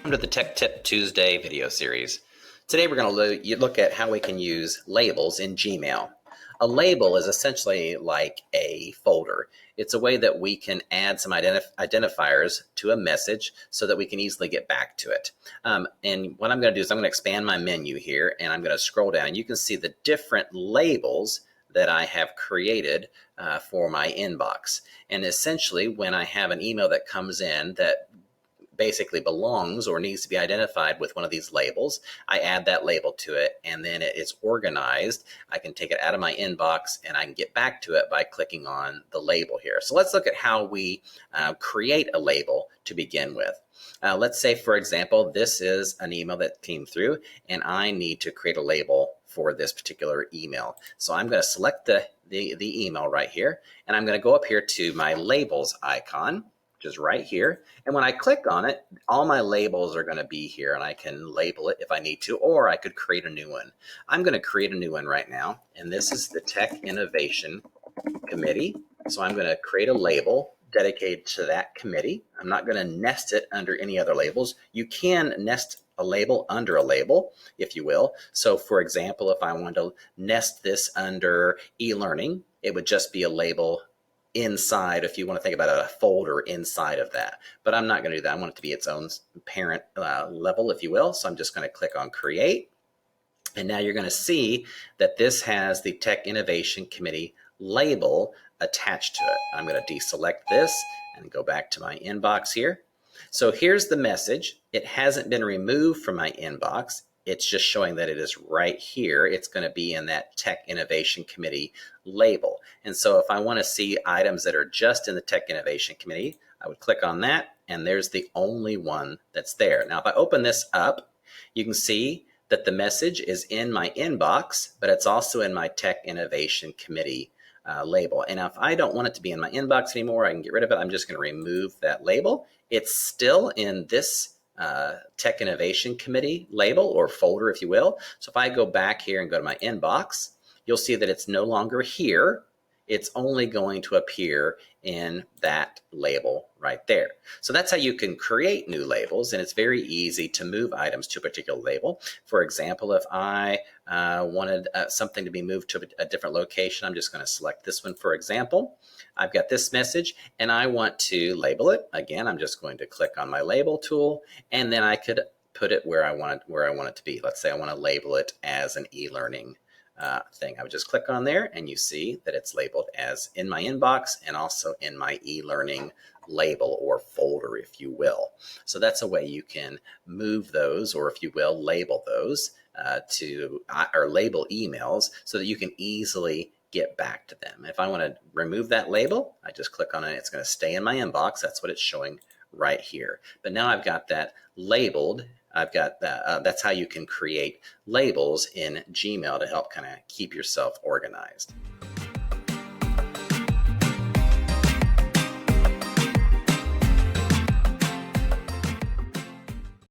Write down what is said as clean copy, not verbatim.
Welcome to the Tech Tip Tuesday video series. Today we're going to look at how we can use labels in Gmail. A label is essentially like a folder. It's a way that we can add some identifiers to a message so that we can easily get back to it. And what I'm going to do is I'm going to expand my menu here, and I'm going to scroll down. You can see the different labels that I have created for my inbox. And essentially, when I have an email that comes in that basically belongs or needs to be identified with one of these labels, I add that label to it, and then it's organized. I can take it out of my inbox and I can get back to it by clicking on the label here. So let's look at how we create a label to begin with. Let's say, for example, this is an email that came through and I need to create a label for this particular email. So I'm going to select the email right here, and I'm going to go up here to my labels icon, which is right here. And when I click on it, all my labels are going to be here, and I can label it if I need to, or I could create a new one. I'm going to create a new one right now, and this is the Tech Innovation Committee. So I'm going to create a label dedicated to that committee. I'm not going to nest it under any other labels. You can nest a label under a label, if you will. So for example, if I wanted to nest this under e-learning, it would just be a label inside, if you want to think about it, a folder inside of that. But I'm not going to do that. I want it to be its own parent level, if you will. So I'm just going to click on Create. And now you're going to see that this has the Tech Innovation Committee label attached to it. I'm going to deselect this and go back to my inbox here. So here's the message. It hasn't been removed from my inbox. It's just showing that it is right here. It's going to be in that Tech Innovation Committee label. And so if I want to see items that are just in the Tech Innovation Committee, I would click on that, and there's the only one that's there. Now, if I open this up, you can see that the message is in my inbox, but it's also in my Tech Innovation Committee label. And if I don't want it to be in my inbox anymore, I can get rid of it. I'm just going to remove that label. It's still in this Tech Innovation Committee label or folder, if you will. So if I go back here and go to my inbox, you'll see that it's no longer here. It's only going to appear in that label right there. So that's how you can create new labels, and it's very easy to move items to a particular label. For example, if I wanted something to be moved to a different location, I'm just going to select this one, for example. I've got this message and I want to label it. Again, I'm just going to click on my label tool, and then I could put it where I want it to be. Let's say I want to label it as an e-learning thing. I would just click on there, and you see that it's labeled as in my inbox and also in my e-learning label or folder, if you will. So that's a way you can move those, or if you will, label those or label emails so that you can easily get back to them. If I want to remove that label, I just click on it. It's going to stay in my inbox. That's what it's showing right here. But now I've got that labeled. I've got that. That's how you can create labels in Gmail to help kind of keep yourself organized.